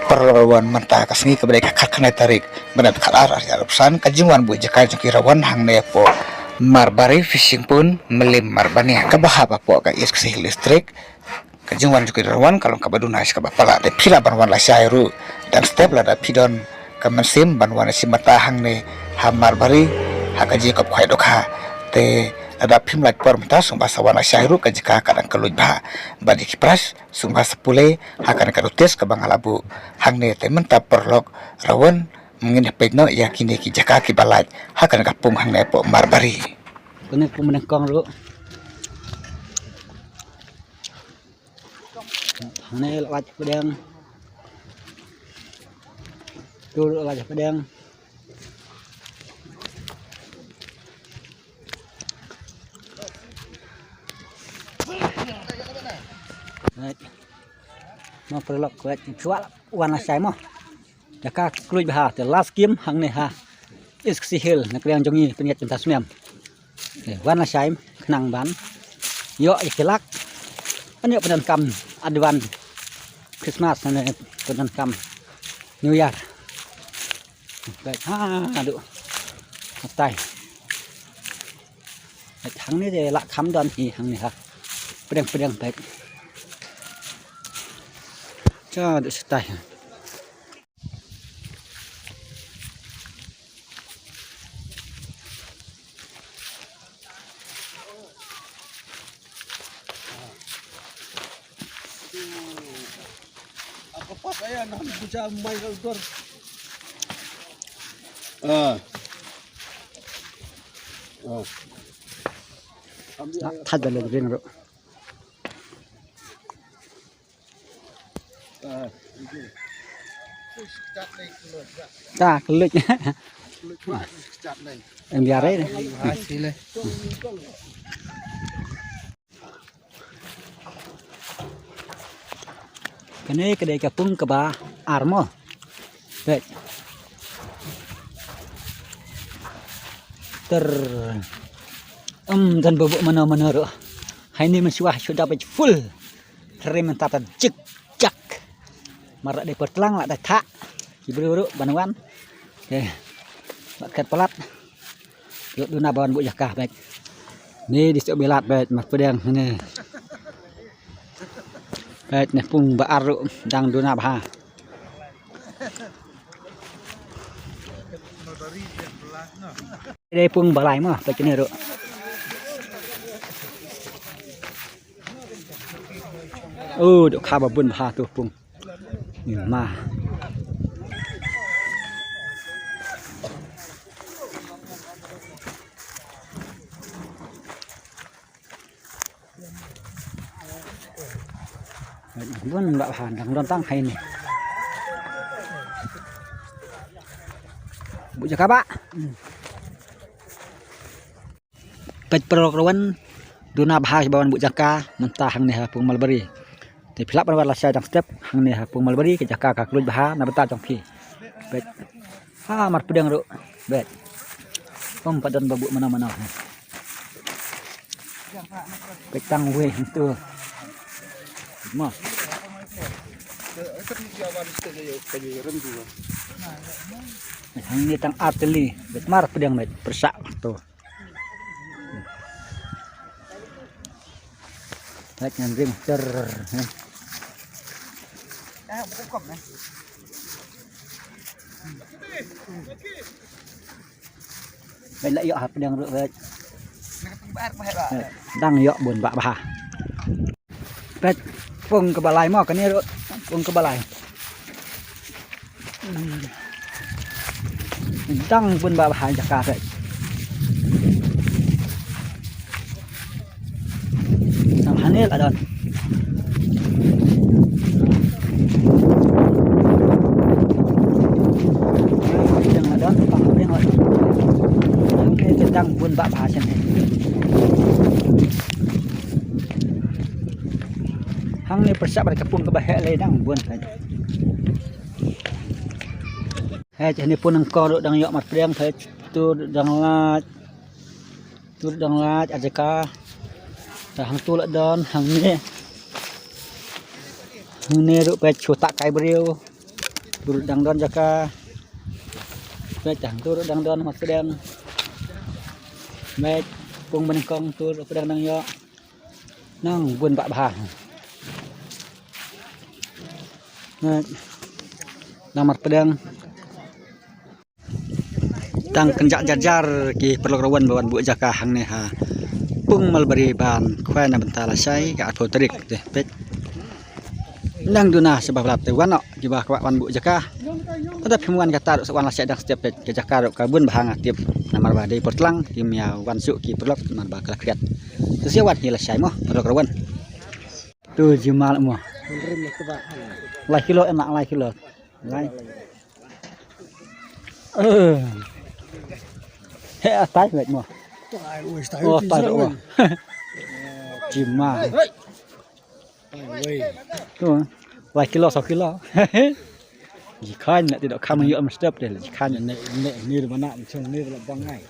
perlawan mentah kasih ke mereka kena tarik benar kalar ya pesan kajian bu jaka jukirawan hang nepo marbari fishing pun melim marbani kabahapa po ka is kasih listrik kajian jukirawan kalau kabaduna is kabapala de pila banwan la syairu dan step la da pidon kamansim banwan si mata hang ne ha marbari hakaji kap khwai dokha te ada phim lak por mata sumba sawana syairu kajika kadang keluj bah badi kipras sumba sepule hakan karutes ka bangalabu hangne te menta perlok rawan mengin pegno ya kini ki jaka ki balaj hakan kapung hangne po marbari kene ku meneng kong ru hangne laj pedang tu laj pedang mau perlok kuat cuak warna saya mau jaka kluj bah te last game hang ne ha is sihil nak yang jongi penyet cinta semiam warna saya kenang ban yo ikilak anyo penan kam advan Christmas ne penan kam New Year baik ha aduh tai hang ni de la kham don hi hang ni ha pedang baik cho được tay apa pas saya nak buka mai outdoor thật là riêng rồi ta lịch em biar đấy cái này cái đây kapung ke ba armo baik dan bubuk mana-mana rồi hai ni mensuah sudah dapat full terima tata cek cak marak de pertelang lah dah tak kibru banuan oke bakat pelat yuk duna bawan bu jakah baik ni di setiap belat baik mas pedang ini baik nih pung baru dang duna bah đây pung balai mah baik ini ro được khá bà bún hà tu pung mà bún bạc hà đang đón tăng hay này bu cho các bạn pet program duna bahas bawan bu jaka mentah hang nih pung malbari thì philap ban la saya jang step hang nih pung malbari ke jaka ka kluj bah na beta jong phi bet ha mar pedang ro bet pom padan babu mana-mana petang we tu ma hang ni tang arteli bet mar pedang bet persak tu baik yang rim ter baik lah yuk pedang ruk baik đang yuk buồn bạ bà baik pung ke balai mau kan ni ruk pung ke balai đang buồn bạ bà jaka baik Hanil adon yang adon pang yang adon ini sedang bun bak bahasan hang ni persak pada kepung ke bahek le dang bun hai ni pun engkau duk dang yok mat priang thai tu dang lat ajaka hang tu lak don hang ni ruk pe chu tak kai beriu turut dangdon jaka baik tang turut dangdon mat sedang baik pung menengkong turut pedang nang yo nang bun bak bah nang mat pedang tang kenjak jajar ki perlu rawan bawan bu jaka hang ne ha pung malbari ban khwai na bentala sai ka atotrik de pet nang duna sebab lap te wan ki bah kwa wan bu jaka tada phimuan kata wan la sedang setiap pet ke jaka ka bun bahang atip namar ba dei portlang ki mia wan su ki perlok mar ba kala kriat sia wan hi la sai mo perlu rawan tu jimal mo lai kilo enak lai kilo lai he atai vậy mo oh tai rồi chim mà tuh lai kilo 2 kilo gì khai nè thì độ khai mình nhựa mà step để là khai nè Nek ni mana macam ni dalam bangai.